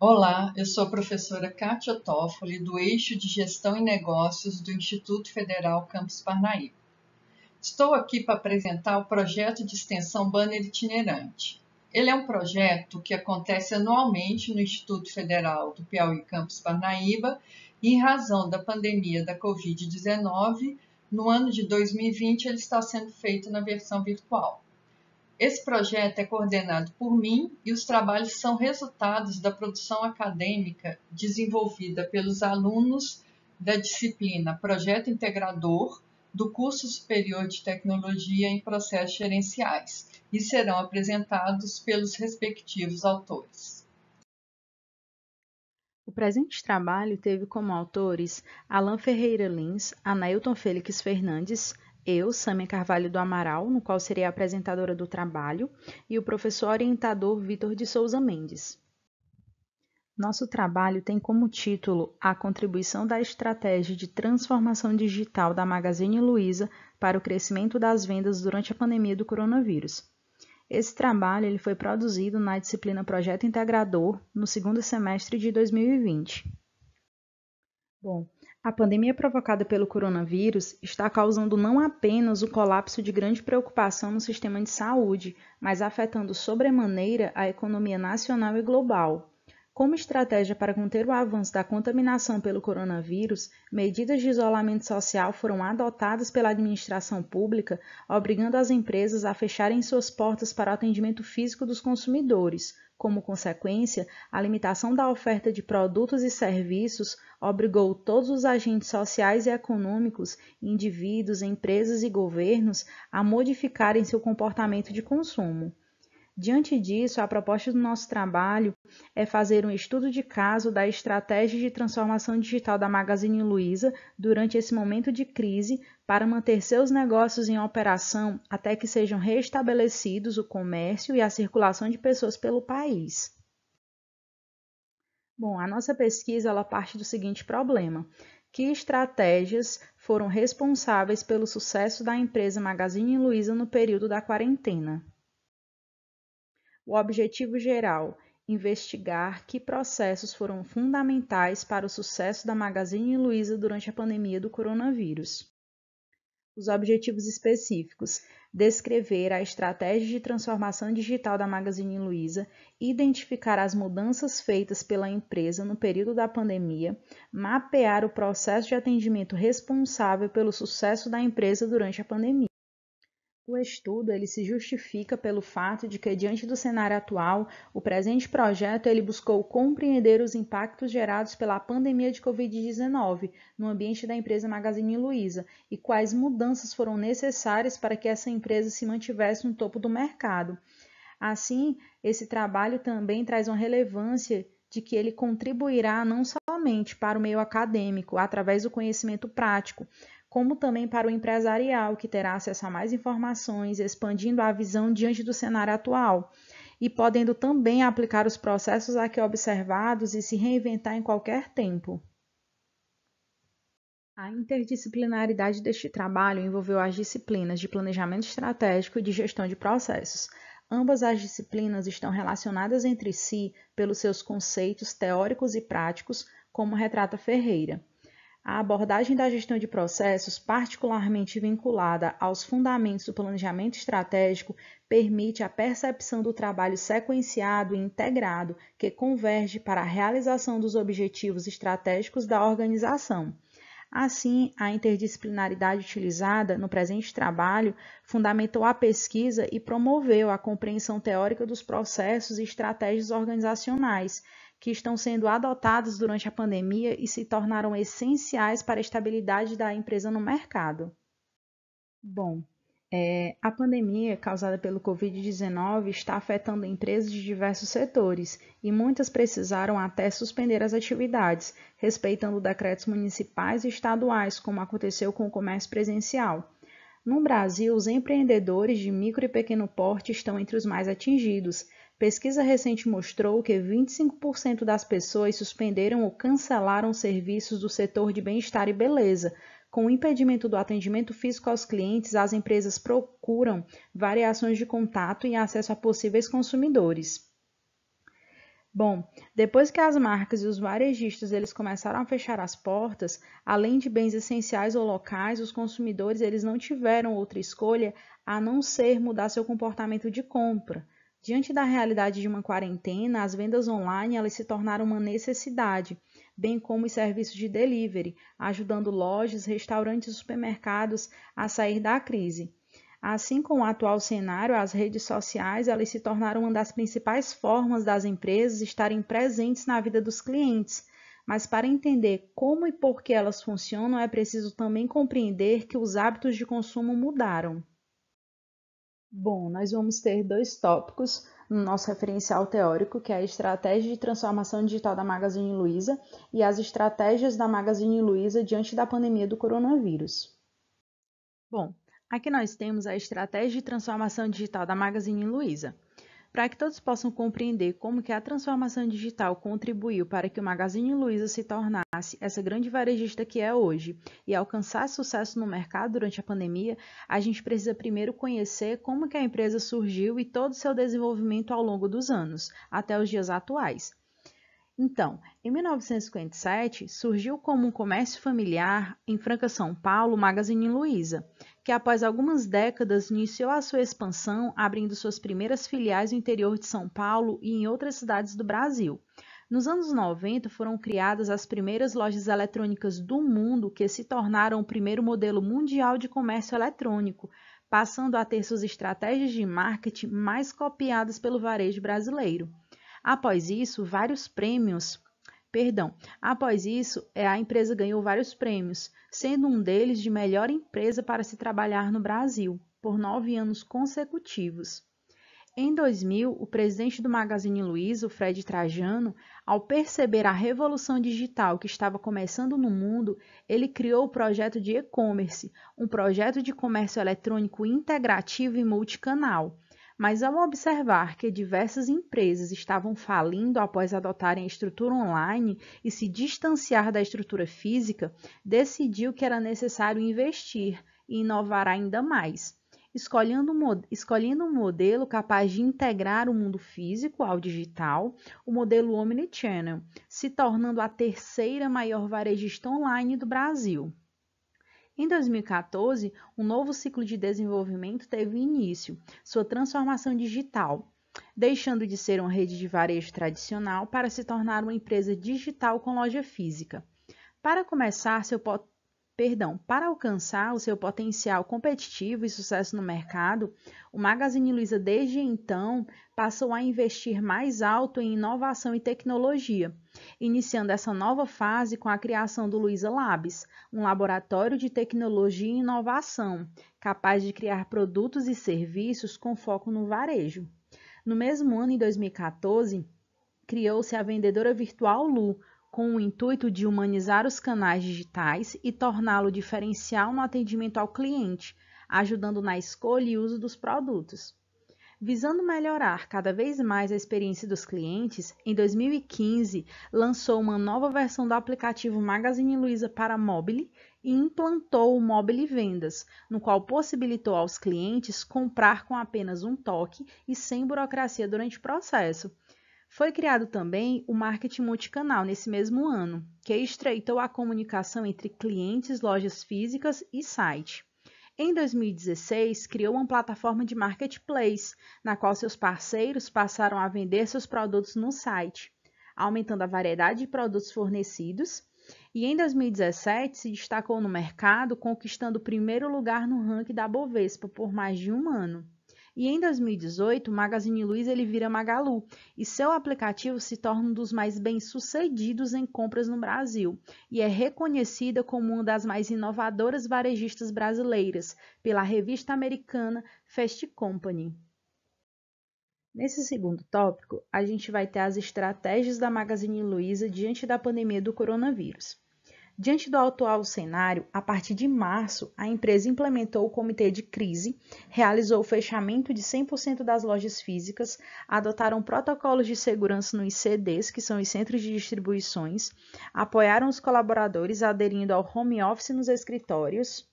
Olá, eu sou a professora Kátia Toffoli, do Eixo de Gestão e Negócios do Instituto Federal Campus Parnaíba. Estou aqui para apresentar o projeto de extensão Banner Itinerante. Ele é um projeto que acontece anualmente no Instituto Federal do Piauí Campus Parnaíba e, em razão da pandemia da Covid-19, no ano de 2020 ele está sendo feito na versão virtual. Esse projeto é coordenado por mim e os trabalhos são resultados da produção acadêmica desenvolvida pelos alunos da disciplina Projeto Integrador do Curso Superior de Tecnologia em Processos Gerenciais e serão apresentados pelos respectivos autores. O presente trabalho teve como autores Alan Ferreira Lins, Anailton Félix Fernandes, eu, Sâmia Carvalho do Amaral, no qual serei a apresentadora do trabalho, e o professor orientador Vitor de Souza Mendes. Nosso trabalho tem como título A contribuição da estratégia de transformação digital da Magazine Luiza para o crescimento das vendas durante a pandemia do coronavírus. Esse trabalho ele foi produzido na disciplina Projeto Integrador no segundo semestre de 2020. Bom, a pandemia provocada pelo coronavírus está causando não apenas o colapso de grande preocupação no sistema de saúde, mas afetando sobremaneira a economia nacional e global. Como estratégia para conter o avanço da contaminação pelo coronavírus, medidas de isolamento social foram adotadas pela administração pública, obrigando as empresas a fecharem suas portas para o atendimento físico dos consumidores. Como consequência, a limitação da oferta de produtos e serviços obrigou todos os agentes sociais e econômicos, indivíduos, empresas e governos, a modificarem seu comportamento de consumo. Diante disso, a proposta do nosso trabalho é fazer um estudo de caso da estratégia de transformação digital da Magazine Luiza durante esse momento de crise para manter seus negócios em operação até que sejam restabelecidos o comércio e a circulação de pessoas pelo país. Bom, a nossa pesquisa ela parte do seguinte problema: que estratégias foram responsáveis pelo sucesso da empresa Magazine Luiza no período da quarentena? O objetivo geral: investigar que processos foram fundamentais para o sucesso da Magazine Luiza durante a pandemia do coronavírus. Os objetivos específicos: descrever a estratégia de transformação digital da Magazine Luiza, identificar as mudanças feitas pela empresa no período da pandemia, mapear o processo de atendimento responsável pelo sucesso da empresa durante a pandemia. O estudo ele se justifica pelo fato de que, diante do cenário atual, o presente projeto ele buscou compreender os impactos gerados pela pandemia de Covid-19 no ambiente da empresa Magazine Luiza e quais mudanças foram necessárias para que essa empresa se mantivesse no topo do mercado. Assim, esse trabalho também traz uma relevância de que ele contribuirá não somente para o meio acadêmico, através do conhecimento prático, como também para o empresarial, que terá acesso a mais informações, expandindo a visão diante do cenário atual, e podendo também aplicar os processos aqui observados e se reinventar em qualquer tempo. A interdisciplinaridade deste trabalho envolveu as disciplinas de planejamento estratégico e de gestão de processos. Ambas as disciplinas estão relacionadas entre si pelos seus conceitos teóricos e práticos, como retrata Ferreira. A abordagem da gestão de processos, particularmente vinculada aos fundamentos do planejamento estratégico, permite a percepção do trabalho sequenciado e integrado que converge para a realização dos objetivos estratégicos da organização. Assim, a interdisciplinaridade utilizada no presente trabalho fundamentou a pesquisa e promoveu a compreensão teórica dos processos e estratégias organizacionais que estão sendo adotados durante a pandemia e se tornaram essenciais para a estabilidade da empresa no mercado. Bom, a pandemia causada pelo Covid-19 está afetando empresas de diversos setores e muitas precisaram até suspender as atividades, respeitando decretos municipais e estaduais, como aconteceu com o comércio presencial. No Brasil, os empreendedores de micro e pequeno porte estão entre os mais atingidos. Pesquisa recente mostrou que 25% das pessoas suspenderam ou cancelaram serviços do setor de bem-estar e beleza. Com o impedimento do atendimento físico aos clientes, as empresas procuram variações de contato e acesso a possíveis consumidores. Bom, depois que as marcas e os varejistas eles começaram a fechar as portas, além de bens essenciais ou locais, os consumidores eles não tiveram outra escolha a não ser mudar seu comportamento de compra. Diante da realidade de uma quarentena, as vendas online elas se tornaram uma necessidade, bem como os serviços de delivery, ajudando lojas, restaurantes e supermercados a sair da crise. Assim, com o atual cenário, as redes sociais elas se tornaram uma das principais formas das empresas estarem presentes na vida dos clientes. Mas para entender como e por que elas funcionam, é preciso também compreender que os hábitos de consumo mudaram. Bom, nós vamos ter dois tópicos no nosso referencial teórico, que é a estratégia de transformação digital da Magazine Luiza e as estratégias da Magazine Luiza diante da pandemia do coronavírus. Bom, aqui nós temos a estratégia de transformação digital da Magazine Luiza. Para que todos possam compreender como que a transformação digital contribuiu para que o Magazine Luiza se tornasse essa grande varejista que é hoje e alcançasse sucesso no mercado durante a pandemia, a gente precisa primeiro conhecer como que a empresa surgiu e todo o seu desenvolvimento ao longo dos anos, até os dias atuais. Então, em 1957, surgiu como um comércio familiar em Franca, São Paulo, o Magazine Luiza, que após algumas décadas iniciou a sua expansão, abrindo suas primeiras filiais no interior de São Paulo e em outras cidades do Brasil. Nos anos 90, foram criadas as primeiras lojas eletrônicas do mundo que se tornaram o primeiro modelo mundial de comércio eletrônico, passando a ter suas estratégias de marketing mais copiadas pelo varejo brasileiro. Após isso, a empresa ganhou vários prêmios, sendo um deles de melhor empresa para se trabalhar no Brasil, por 9 anos consecutivos. Em 2000, o presidente do Magazine Luiza, o Fred Trajano, ao perceber a revolução digital que estava começando no mundo, ele criou o projeto de e-commerce, um projeto de comércio eletrônico integrativo e multicanal. Mas ao observar que diversas empresas estavam falindo após adotarem a estrutura online e se distanciar da estrutura física, decidiu que era necessário investir e inovar ainda mais, escolhendo um modelo capaz de integrar o mundo físico ao digital, o modelo Omnichannel, se tornando a terceira maior varejista online do Brasil. Em 2014, um novo ciclo de desenvolvimento teve início, sua transformação digital, deixando de ser uma rede de varejo tradicional para se tornar uma empresa digital com loja física. Para alcançar o seu potencial competitivo e sucesso no mercado, o Magazine Luiza desde então passou a investir mais alto em inovação e tecnologia, iniciando essa nova fase com a criação do Luiza Labs, um laboratório de tecnologia e inovação, capaz de criar produtos e serviços com foco no varejo. No mesmo ano, em 2014, criou-se a vendedora virtual Lu, com o intuito de humanizar os canais digitais e torná-lo diferencial no atendimento ao cliente, ajudando na escolha e uso dos produtos. Visando melhorar cada vez mais a experiência dos clientes, em 2015 lançou uma nova versão do aplicativo Magazine Luiza para mobile e implantou o Mobile Vendas, no qual possibilitou aos clientes comprar com apenas um toque e sem burocracia durante o processo. Foi criado também o marketing multicanal nesse mesmo ano, que estreitou a comunicação entre clientes, lojas físicas e site. Em 2016, criou uma plataforma de marketplace, na qual seus parceiros passaram a vender seus produtos no site, aumentando a variedade de produtos fornecidos. E em 2017, se destacou no mercado, conquistando o primeiro lugar no ranking da Bovespa por mais de um ano. E em 2018, o Magazine Luiza ele vira Magalu e seu aplicativo se torna um dos mais bem-sucedidos em compras no Brasil e é reconhecida como uma das mais inovadoras varejistas brasileiras pela revista americana Fast Company. Nesse segundo tópico, a gente vai ter as estratégias da Magazine Luiza diante da pandemia do coronavírus. Diante do atual cenário, a partir de março, a empresa implementou o comitê de crise, realizou o fechamento de 100% das lojas físicas, adotaram protocolos de segurança nos CDs, que são os centros de distribuições, apoiaram os colaboradores aderindo ao home office nos escritórios,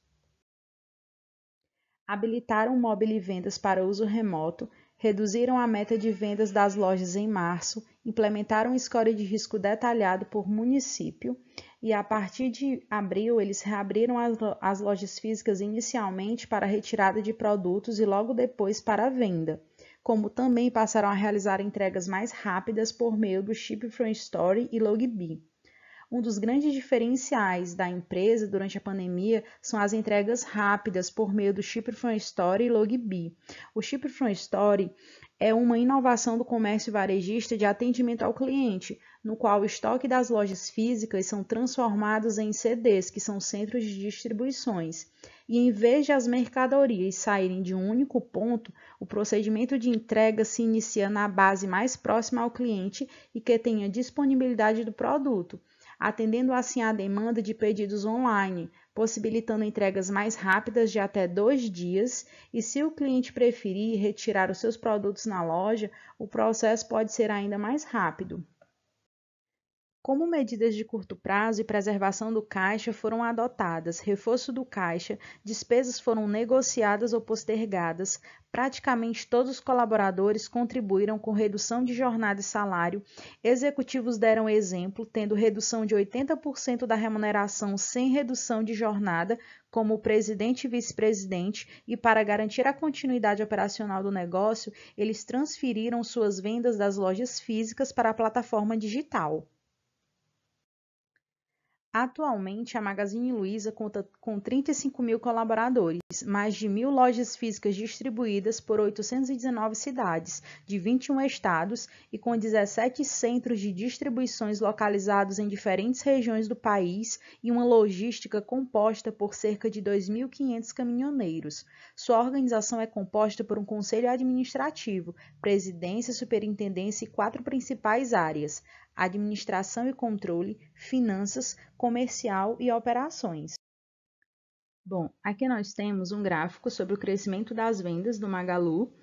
habilitaram mobile vendas para uso remoto, reduziram a meta de vendas das lojas em março, implementaram score de risco detalhado por município e, a partir de abril, eles reabriram as lojas físicas inicialmente para a retirada de produtos e logo depois para a venda, como também passaram a realizar entregas mais rápidas por meio do Ship from Store e Logibee. Um dos grandes diferenciais da empresa durante a pandemia são as entregas rápidas por meio do Ship from Store e Logibee. O Ship from Store é uma inovação do comércio varejista de atendimento ao cliente, no qual o estoque das lojas físicas são transformados em CDs, que são centros de distribuições. E em vez de as mercadorias saírem de um único ponto, o procedimento de entrega se inicia na base mais próxima ao cliente e que tenha disponibilidade do produto, atendendo assim à demanda de pedidos online, possibilitando entregas mais rápidas de até 2 dias, e se o cliente preferir retirar os seus produtos na loja, o processo pode ser ainda mais rápido. Como medidas de curto prazo e preservação do caixa foram adotadas, reforço do caixa, despesas foram negociadas ou postergadas, praticamente todos os colaboradores contribuíram com redução de jornada e salário, executivos deram exemplo, tendo redução de 80% da remuneração sem redução de jornada, como o presidente e vice-presidente, e para garantir a continuidade operacional do negócio, eles transferiram suas vendas das lojas físicas para a plataforma digital. Atualmente, a Magazine Luiza conta com 35 mil colaboradores, mais de 1.000 lojas físicas distribuídas por 819 cidades, de 21 estados e com 17 centros de distribuições localizados em diferentes regiões do país e uma logística composta por cerca de 2.500 caminhoneiros. Sua organização é composta por um conselho administrativo, presidência, superintendência e 4 principais áreas: administração e controle, finanças, comercial e operações. Bom, aqui nós temos um gráfico sobre o crescimento das vendas do Magalu,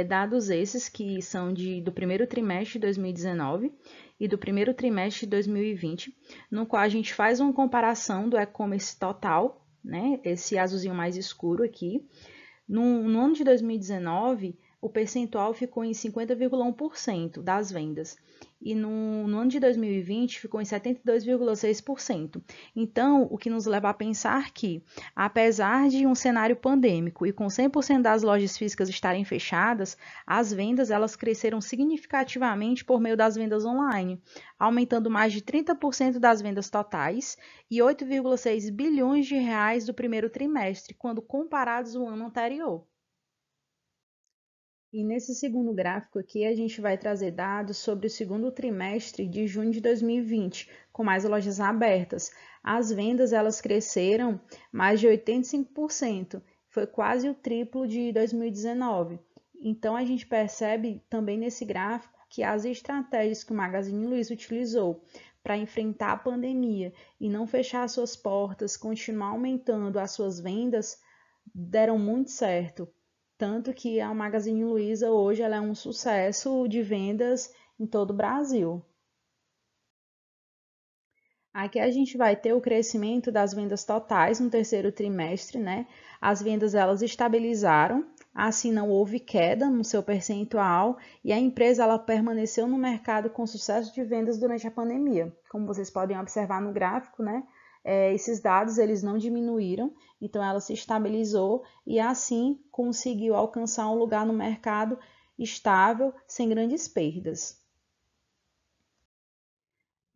dados esses que são do primeiro trimestre de 2019 e do primeiro trimestre de 2020, no qual a gente faz uma comparação do e-commerce total, né, esse azulzinho mais escuro aqui. No ano de 2019, o percentual ficou em 50,1% das vendas. E no ano de 2020 ficou em 72,6%. Então, o que nos leva a pensar que, apesar de um cenário pandêmico e com 100% das lojas físicas estarem fechadas, as vendas elas cresceram significativamente por meio das vendas online, aumentando mais de 30% das vendas totais e 8,6 bilhões de reais do primeiro trimestre, quando comparados ao ano anterior. E nesse segundo gráfico aqui, a gente vai trazer dados sobre o segundo trimestre de junho de 2020, com mais lojas abertas. As vendas elas cresceram mais de 85%, foi quase o triplo de 2019. Então, a gente percebe também nesse gráfico que as estratégias que o Magazine Luiza utilizou para enfrentar a pandemia e não fechar suas portas, continuar aumentando as suas vendas, deram muito certo. Tanto que a Magazine Luiza hoje ela é um sucesso de vendas em todo o Brasil. Aqui a gente vai ter o crescimento das vendas totais no terceiro trimestre, né? As vendas elas estabilizaram, assim não houve queda no seu percentual e a empresa ela permaneceu no mercado com sucesso de vendas durante a pandemia. Como vocês podem observar no gráfico, né? Esses dados eles não diminuíram, então ela se estabilizou e assim conseguiu alcançar um lugar no mercado estável, sem grandes perdas.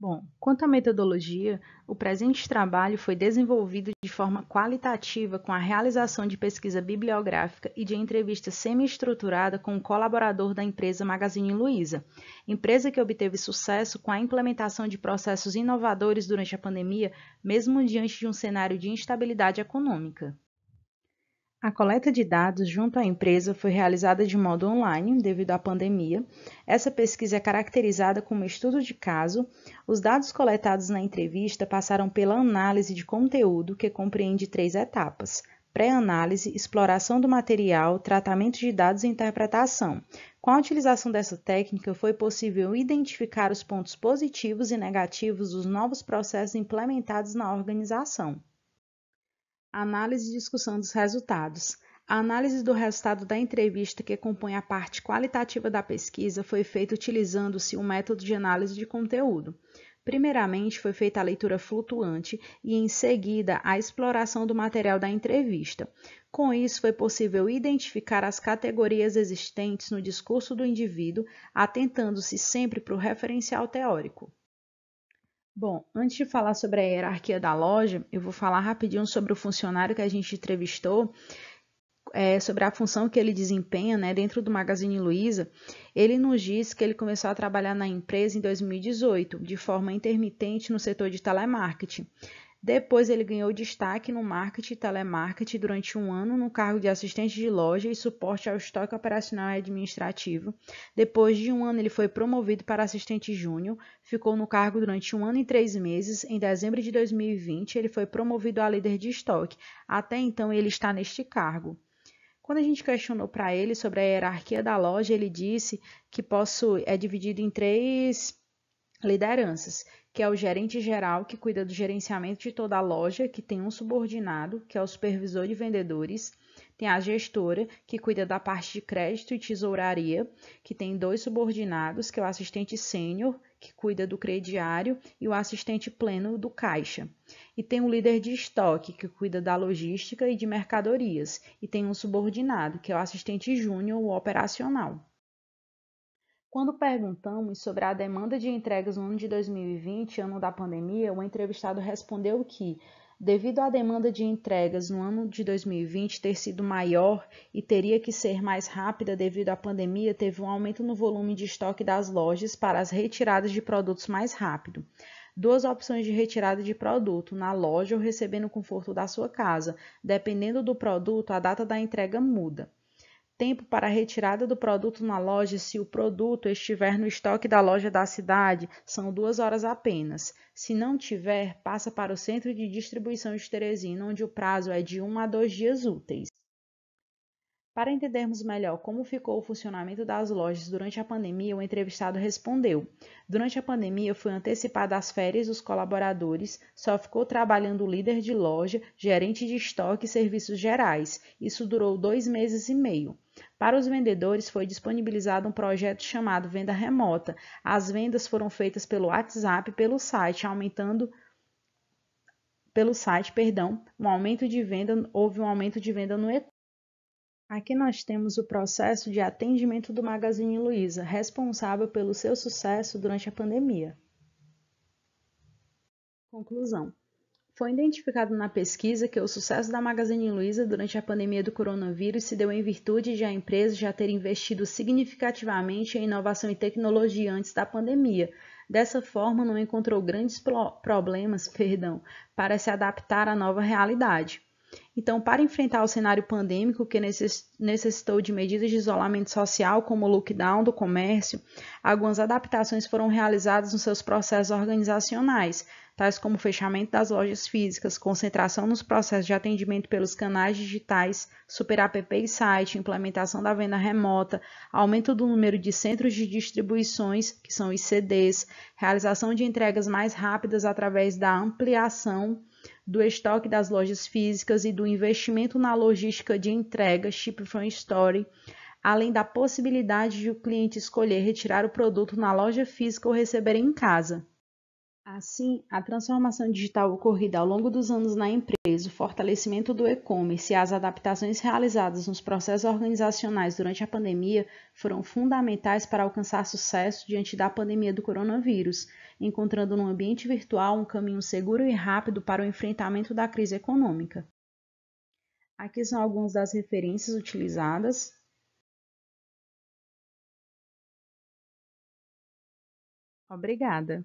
Bom, quanto à metodologia, o presente trabalho foi desenvolvido de forma qualitativa com a realização de pesquisa bibliográfica e de entrevista semi-estruturada com um colaborador da empresa Magazine Luiza, empresa que obteve sucesso com a implementação de processos inovadores durante a pandemia, mesmo diante de um cenário de instabilidade econômica. A coleta de dados junto à empresa foi realizada de modo online devido à pandemia. Essa pesquisa é caracterizada como estudo de caso. Os dados coletados na entrevista passaram pela análise de conteúdo, que compreende 3 etapas: pré-análise, exploração do material, tratamento de dados e interpretação. Com a utilização dessa técnica, foi possível identificar os pontos positivos e negativos dos novos processos implementados na organização. Análise e discussão dos resultados. A análise do resultado da entrevista, que compõe a parte qualitativa da pesquisa, foi feita utilizando-se um método de análise de conteúdo. Primeiramente, foi feita a leitura flutuante e, em seguida, a exploração do material da entrevista. Com isso, foi possível identificar as categorias existentes no discurso do indivíduo, atentando-se sempre para o referencial teórico. Bom, antes de falar sobre a hierarquia da loja, eu vou falar rapidinho sobre o funcionário que a gente entrevistou, sobre a função que ele desempenha, dentro do Magazine Luiza. Ele nos disse que ele começou a trabalhar na empresa em 2018, de forma intermitente no setor de telemarketing. Depois ele ganhou destaque no marketing e telemarketing durante um ano no cargo de assistente de loja e suporte ao estoque operacional e administrativo. Depois de um ano ele foi promovido para assistente júnior, ficou no cargo durante 1 ano e 3 meses. Em dezembro de 2020 ele foi promovido a líder de estoque. Até então ele está neste cargo. Quando a gente questionou para ele sobre a hierarquia da loja, ele disse que é dividido em 3 lideranças, que é o gerente geral, que cuida do gerenciamento de toda a loja, que tem um subordinado, que é o supervisor de vendedores. Tem a gestora, que cuida da parte de crédito e tesouraria, que tem 2 subordinados, que é o assistente sênior, que cuida do crediário, e o assistente pleno do caixa. E tem o líder de estoque, que cuida da logística e de mercadorias, e tem um subordinado, que é o assistente júnior, o operacional. Quando perguntamos sobre a demanda de entregas no ano de 2020, ano da pandemia, o entrevistado respondeu que, devido à demanda de entregas no ano de 2020 ter sido maior e teria que ser mais rápida devido à pandemia, teve um aumento no volume de estoque das lojas para as retiradas de produtos mais rápido. 2 opções de retirada de produto, na loja ou recebendo no conforto da sua casa. Dependendo do produto, a data da entrega muda. Tempo para a retirada do produto na loja, se o produto estiver no estoque da loja da cidade, são 2 horas apenas. Se não tiver, passa para o centro de distribuição de Teresina, onde o prazo é de 1 a 2 dias úteis. Para entendermos melhor como ficou o funcionamento das lojas durante a pandemia, o entrevistado respondeu: durante a pandemia foi antecipada as férias dos colaboradores, só ficou trabalhando o líder de loja, gerente de estoque e serviços gerais. Isso durou 2 meses e meio. Para os vendedores foi disponibilizado um projeto chamado Venda Remota. As vendas foram feitas pelo WhatsApp e pelo site, houve um aumento de venda no e-commerce. Aqui nós temos o processo de atendimento do Magazine Luiza, responsável pelo seu sucesso durante a pandemia. Conclusão. Foi identificado na pesquisa que o sucesso da Magazine Luiza durante a pandemia do coronavírus se deu em virtude de a empresa já ter investido significativamente em inovação e tecnologia antes da pandemia. Dessa forma, não encontrou grandes problemas para se adaptar à nova realidade. Então, para enfrentar o cenário pandêmico que necessitou de medidas de isolamento social, como o lockdown do comércio, algumas adaptações foram realizadas nos seus processos organizacionais, tais como o fechamento das lojas físicas, concentração nos processos de atendimento pelos canais digitais, super app e site, implementação da venda remota, aumento do número de centros de distribuições, que são os CDs, realização de entregas mais rápidas através da ampliação do estoque das lojas físicas e do investimento na logística de entrega Ship from Store, além da possibilidade de o cliente escolher retirar o produto na loja física ou receber em casa. Assim, a transformação digital ocorrida ao longo dos anos na empresa, o fortalecimento do e-commerce e as adaptações realizadas nos processos organizacionais durante a pandemia foram fundamentais para alcançar sucesso diante da pandemia do coronavírus, encontrando no ambiente virtual um caminho seguro e rápido para o enfrentamento da crise econômica. Aqui são algumas das referências utilizadas. Obrigada!